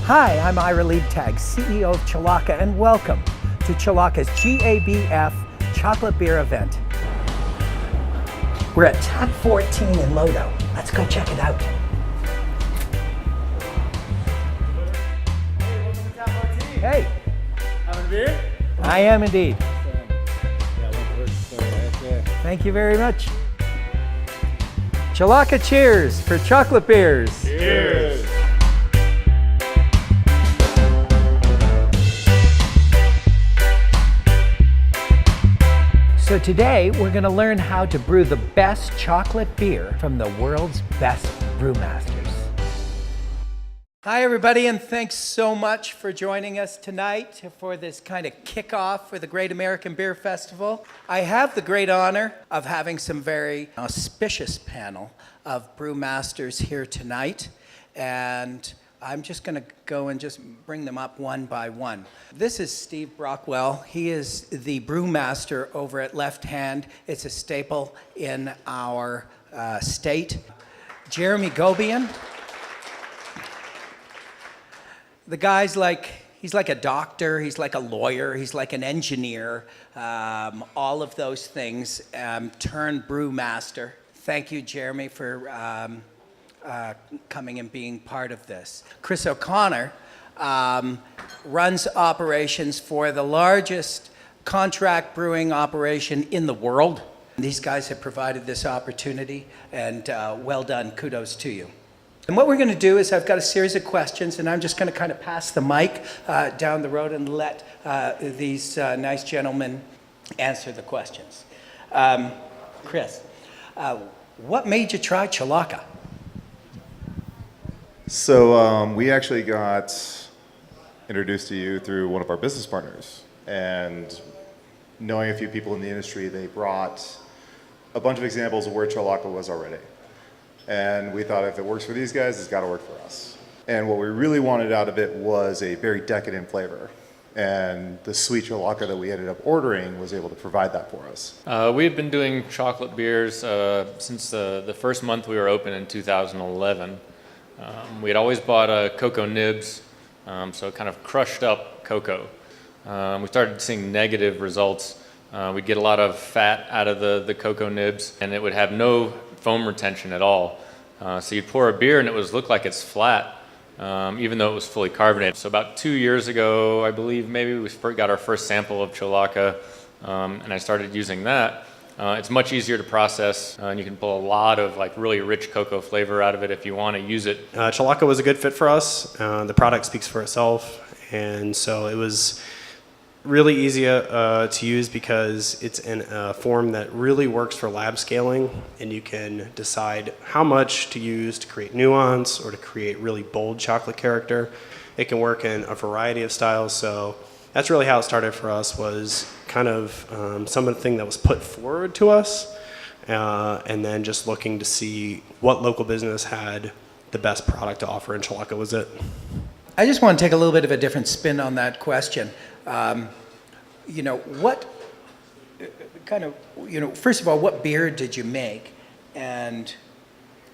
Hi, I'm Ira Liebtag, CEO of Chelaka, and welcome to Chelaka's GABF chocolate beer event. We're at Tap 14 in Lodo. Let's go check it out. Hey. Having a beer? I am indeed. Right. Thank you very much. Chelaka cheers for chocolate beers. Cheers. So today we're going to learn how to brew the best chocolate beer from the world's best brewmasters. Hi everybody, and thanks so much for joining us tonight for this kind of kickoff for the Great American Beer Festival. I have the great honor of having some very auspicious panel of brewmasters here tonight, and I'm just going to go and just bring them up one by one. This is Steve Brockwell. He is the brewmaster over at Lefthand. It's a staple in our state. Jeremy Gobien. The guy's he's like a doctor, he's like a lawyer, he's like an engineer, all of those things, turned brewmaster. Thank you, Jeremy, for coming and being part of this. Chris O'Connor runs operations for the largest contract brewing operation in the world. These guys have provided this opportunity, and well done, kudos to you. And what we're going to do is I've got a series of questions, and I'm just going to kind of pass the mic down the road and let these nice gentlemen answer the questions. Chris, what made you try Chelaka? So we actually got introduced to you through one of our business partners, and knowing a few people in the industry, they brought a bunch of examples of where Chelaka was already. And we thought if it works for these guys, it's got to work for us. And what we really wanted out of it was a very decadent flavor. And the sweet Chelaka that we ended up ordering was able to provide that for us. We had been doing chocolate beers since the first month we were open in 2011. We had always bought cocoa nibs, so kind of crushed up cocoa. We started seeing negative results. We'd get a lot of fat out of the cocoa nibs, and it would have no foam retention at all. So you'd pour a beer and it would look like it's flat, even though it was fully carbonated. So about 2 years ago, I believe, maybe we got our first sample of Chelaka, and I started using that. It's much easier to process, and you can pull a lot of really rich cocoa flavor out of it if you want to use it. Chelaka was a good fit for us. The product speaks for itself, and so it was really easy to use because it's in a form that really works for lab scaling, and you can decide how much to use to create nuance or to create really bold chocolate character. It can work in a variety of styles, so that's really how it started for us, was kind of something that was put forward to us, and then just looking to see what local business had the best product to offer, and Chelaka was it. I just want to take a little bit of a different spin on that question. First of all, what beer did you make? And,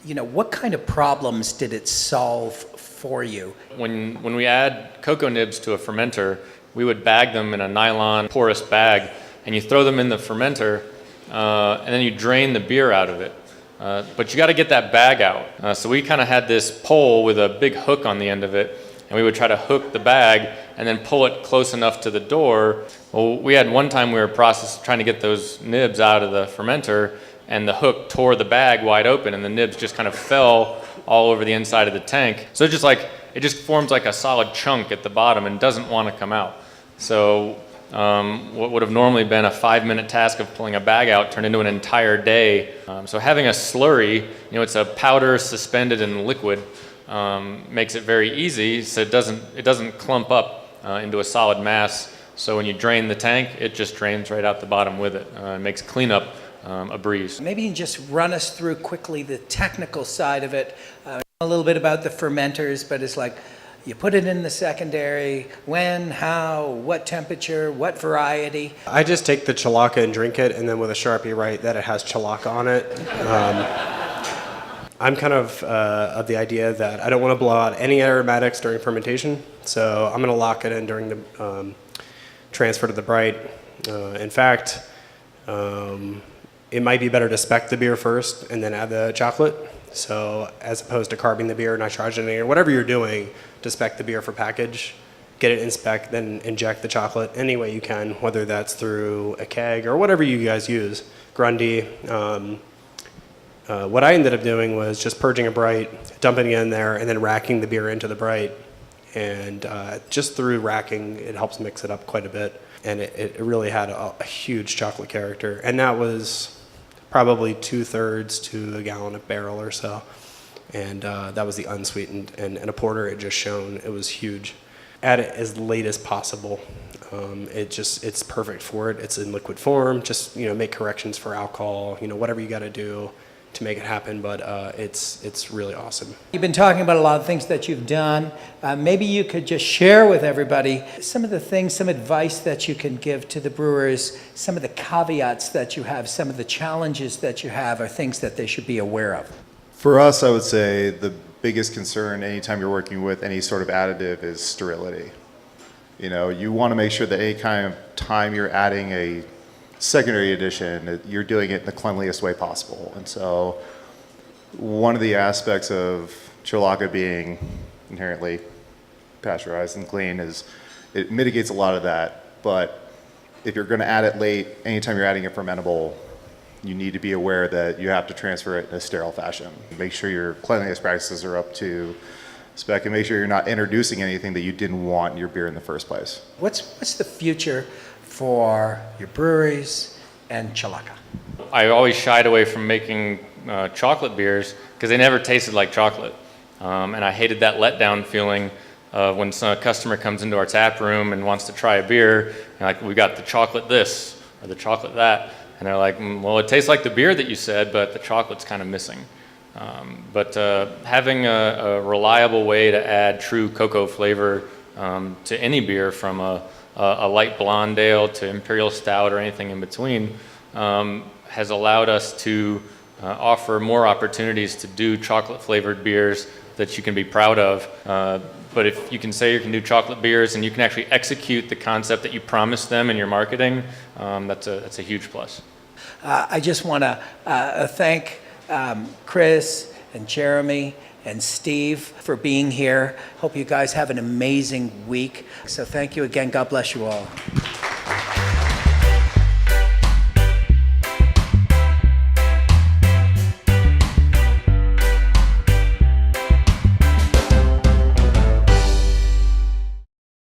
what kind of problems did it solve for you? When we add cocoa nibs to a fermenter, we would bag them in a nylon porous bag, and you throw them in the fermenter, and then you drain the beer out of it. But you got to get that bag out. So we kind of had this pole with a big hook on the end of it, and we would try to hook the bag and then pull it close enough to the door. Well, we had one time we were trying to get those nibs out of the fermenter, and the hook tore the bag wide open, and the nibs just kind of fell all over the inside of the tank. So it just forms like a solid chunk at the bottom and doesn't want to come out. So what would have normally been a 5-minute task of pulling a bag out turned into an entire day. So having a slurry, it's a powder suspended in liquid, makes it very easy, so it doesn't clump up into a solid mass. So when you drain the tank, it just drains right out the bottom with it. It makes cleanup a breeze. Maybe you can just run us through quickly the technical side of it. A little bit about the fermenters, but it's like you put it in the secondary, when, how, what temperature, what variety. I just take the Chelaka and drink it, and then with a Sharpie write that it has Chelaka on it. I'm kind of the idea that I don't want to blow out any aromatics during fermentation, so I'm going to lock it in during the transfer to the bright. In fact, it might be better to spec the beer first and then add the chocolate. So as opposed to carbing the beer, nitrogenating, or whatever you're doing to spec the beer for package, get it in spec, then inject the chocolate any way you can, whether that's through a keg or whatever you guys use, Grundy. What I ended up doing was just purging a bright, dumping it in there, and then racking the beer into the bright. And just through racking, it helps mix it up quite a bit. And it really had a huge chocolate character. And that was probably 2/3 to a gallon of barrel or so. And that was the unsweetened. And a porter, it just shone. It was huge. Add it as late as possible. It's perfect for it. It's in liquid form. Just, make corrections for alcohol, whatever you got to do to make it happen, but it's really awesome. You've been talking about a lot of things that you've done. Maybe you could just share with everybody some of the things, some advice that you can give to the brewers, some of the caveats that you have, some of the challenges that you have, are things that they should be aware of. For us, I would say the biggest concern anytime you're working with any sort of additive is sterility. You want to make sure that any kind of time you're adding a secondary addition, you're doing it in the cleanliest way possible. And so one of the aspects of Chelaka being inherently pasteurized and clean is it mitigates a lot of that. But if you're going to add it late, anytime you're adding a fermentable, you need to be aware that you have to transfer it in a sterile fashion. Make sure your cleanliness practices are up to spec, and make sure you're not introducing anything that you didn't want in your beer in the first place. What's the future for your breweries and Chelaka? I always shied away from making chocolate beers because they never tasted like chocolate. And I hated that letdown feeling when a customer comes into our tap room and wants to try a beer, and we got the chocolate this or the chocolate that. And they're like, well, it tastes like the beer that you said, but the chocolate's kind of missing. But having a reliable way to add true cocoa flavor to any beer, from a light blonde ale to imperial stout or anything in between, has allowed us to offer more opportunities to do chocolate flavored beers that you can be proud of. But if you can say you can do chocolate beers and you can actually execute the concept that you promised them in your marketing, that's a huge plus. I just want to thank Chris and Jeremy and Steve for being here. Hope you guys have an amazing week. So thank you again. God bless you all.